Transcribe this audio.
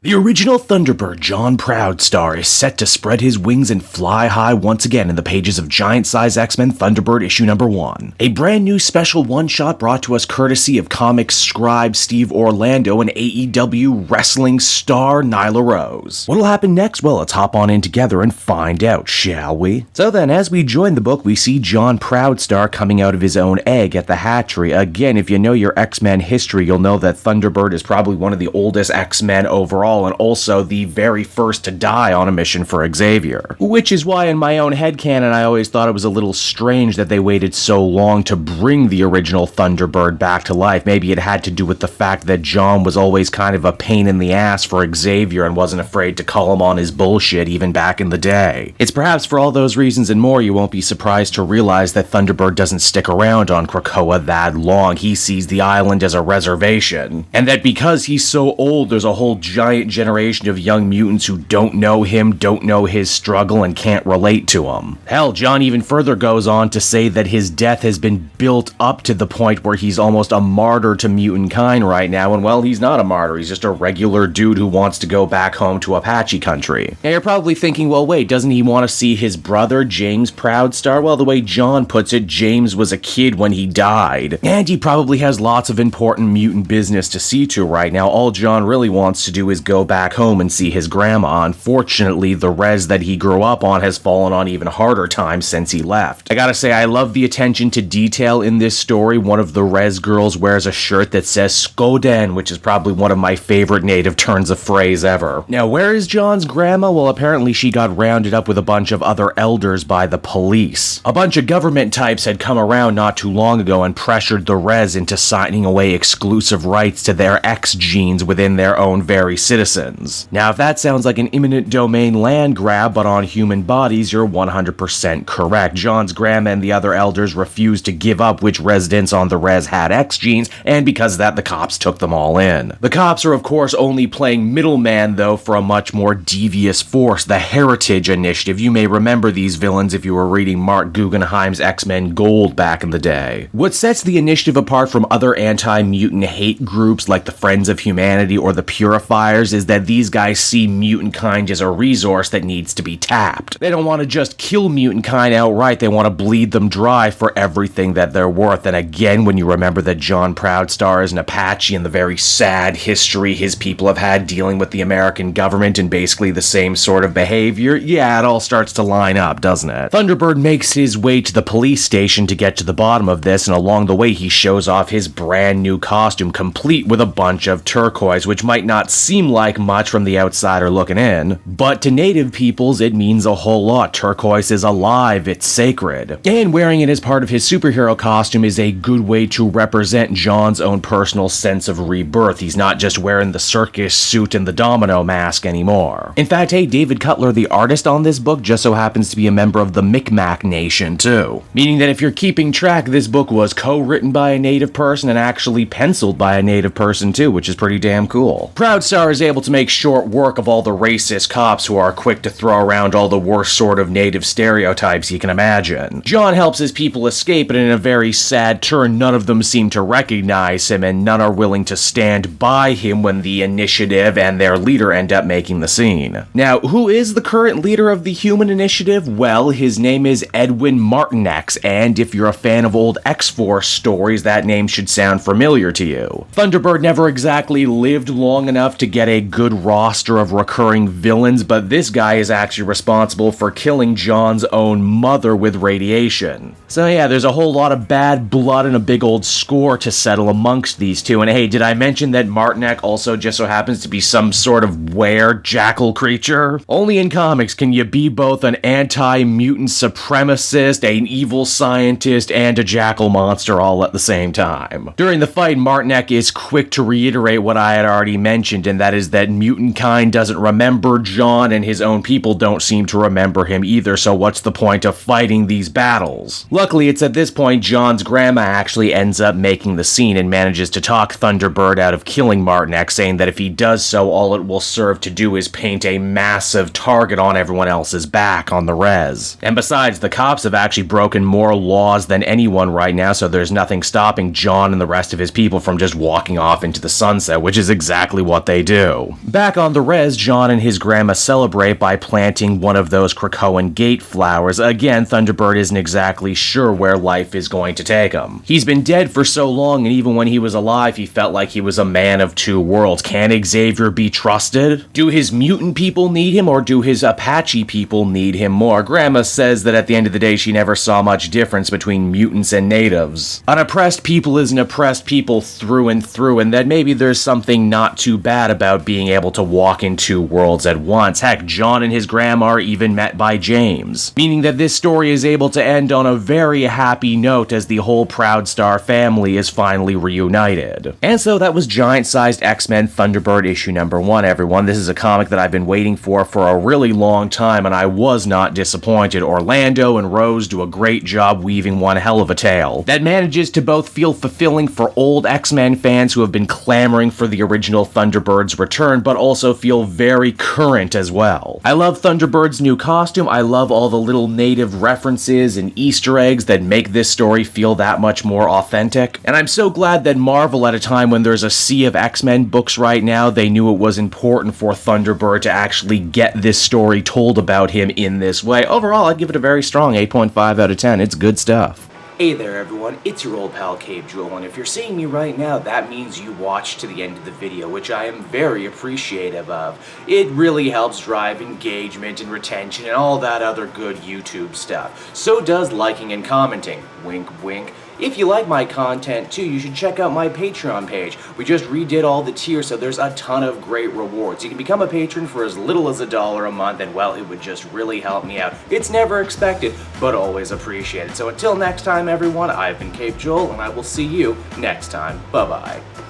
The original Thunderbird, John Proudstar, is set to spread his wings and fly high once again in the pages of giant-size X-Men Thunderbird issue number 1. A brand new special one-shot brought to us courtesy of comics scribe Steve Orlando and AEW wrestling star Nyla Rose. What'll happen next? Well, let's hop on in together and find out, shall we? So then, as we join the book, we see John Proudstar coming out of his own egg at the hatchery. Again, if you know your X-Men history, you'll know that Thunderbird is probably one of the oldest X-Men overall, and also the very first to die on a mission for Xavier. Which is why in my own headcanon I always thought it was a little strange that they waited so long to bring the original Thunderbird back to life. Maybe it had to do with the fact that John was always kind of a pain in the ass for Xavier and wasn't afraid to call him on his bullshit even back in the day. It's perhaps for all those reasons and more you won't be surprised to realize that Thunderbird doesn't stick around on Krakoa that long. He sees the island as a reservation. And that because he's so old, there's a whole giant generation of young mutants who don't know him, don't know his struggle, and can't relate to him. Hell, John even further goes on to say that his death has been built up to the point where he's almost a martyr to mutant kind right now, and well, he's not a martyr, he's just a regular dude who wants to go back home to Apache country. Now you're probably thinking, well wait, doesn't he want to see his brother, James Proudstar? Well, the way John puts it, James was a kid when he died, and he probably has lots of important mutant business to see to right now. All John really wants to do is go back home and see his grandma. Unfortunately, the res that he grew up on has fallen on even harder times since he left. I gotta say, I love the attention to detail in this story. One of the res girls wears a shirt that says Skoden, which is probably one of my favorite native turns of phrase ever. Now, where is John's grandma? Well, apparently she got rounded up with a bunch of other elders by the police. A bunch of government types had come around not too long ago and pressured the res into signing away exclusive rights to their X genes within their own very citizens. Now, if that sounds like an eminent domain land grab but on human bodies, you're 100% correct. John's grandma and the other elders refused to give up which residents on the res had X genes, and because of that, the cops took them all in. The cops are, of course, only playing middleman, though, for a much more devious force, the Heritage Initiative. You may remember these villains if you were reading Mark Guggenheim's X-Men Gold back in the day. What sets the Initiative apart from other anti-mutant hate groups like the Friends of Humanity or the Purifiers is that these guys see mutant kind as a resource that needs to be tapped. They don't want to just kill mutant kind outright, they want to bleed them dry for everything that they're worth. And again, when you remember that John Proudstar is an Apache and the very sad history his people have had dealing with the American government and basically the same sort of behavior, yeah, it all starts to line up, doesn't it? Thunderbird makes his way to the police station to get to the bottom of this, and along the way he shows off his brand new costume, complete with a bunch of turquoise, which might not seem like much from the outsider looking in, but to native peoples it means a whole lot. Turquoise is alive, it's sacred. And wearing it as part of his superhero costume is a good way to represent John's own personal sense of rebirth. He's not just wearing the circus suit and the domino mask anymore. In fact, hey, David Cutler, the artist on this book, just so happens to be a member of the Micmac Nation too. Meaning that if you're keeping track, this book was co-written by a native person and actually penciled by a native person too, which is pretty damn cool. Proudstar is able to make short work of all the racist cops who are quick to throw around all the worst sort of native stereotypes you can imagine. John helps his people escape, but in a very sad turn, none of them seem to recognize him, and none are willing to stand by him when the Initiative and their leader end up making the scene. Now, who is the current leader of the Human Initiative? Well, his name is Edwin Martinek, and if you're a fan of old X-Force stories, that name should sound familiar to you. Thunderbird never exactly lived long enough to get a good roster of recurring villains, but this guy is actually responsible for killing John's own mother with radiation. So yeah, there's a whole lot of bad blood and a big old score to settle amongst these two. And hey, did I mention that Martinek also just so happens to be some sort of jackal creature? Only in comics can you be both an anti-mutant supremacist, an evil scientist, and a jackal monster all at the same time. During the fight, Martinek is quick to reiterate what I had already mentioned, and that is that mutant kind doesn't remember John, and his own people don't seem to remember him either, so what's the point of fighting these battles? Luckily, it's at this point John's grandma actually ends up making the scene and manages to talk Thunderbird out of killing Martinek, saying that if he does so, all it will serve to do is paint a massive target on everyone else's back on the res. And besides, the cops have actually broken more laws than anyone right now, so there's nothing stopping John and the rest of his people from just walking off into the sunset, which is exactly what they do. Back on the res, John and his grandma celebrate by planting one of those Krakoan gate flowers. Again, Thunderbird isn't exactly sure where life is going to take him. He's been dead for so long, and even when he was alive, he felt like he was a man of two worlds. Can Xavier be trusted? Do his mutant people need him, or do his Apache people need him more? Grandma says that at the end of the day, she never saw much difference between mutants and natives. An oppressed people is an oppressed people through and through, and that maybe there's something not too bad about being able to walk in two worlds at once. Heck, John and his grandma are even met by James, meaning that this story is able to end on a very happy note as the whole Proudstar family is finally reunited. And so that was giant-sized X-Men Thunderbird issue number 1, everyone. This is a comic that I've been waiting for a really long time, and I was not disappointed. Orlando and Rose do a great job weaving one hell of a tale that manages to both feel fulfilling for old X-Men fans who have been clamoring for the original Thunderbird's return, but also feel very current as well. I love Thunderbird's new costume. I love all the little native references and Easter eggs that make this story feel that much more authentic. And I'm so glad that Marvel, at a time when there's a sea of X-Men books right now, they knew it was important for Thunderbird to actually get this story told about him in this way. Overall, I'd give it a very strong 8.5 out of 10. It's good stuff. Hey there everyone, it's your old pal Cape Jewel, and if you're seeing me right now, that means you watched to the end of the video, which I am very appreciative of. It really helps drive engagement and retention and all that other good YouTube stuff. So does liking and commenting. Wink wink. If you like my content too, you should check out my Patreon page. We just redid all the tiers, so there's a ton of great rewards. You can become a patron for as little as $1 a month, and well, it would just really help me out. It's never expected, but always appreciated. So until next time, everyone, I've been Cape Joel, and I will see you next time. Bye-bye.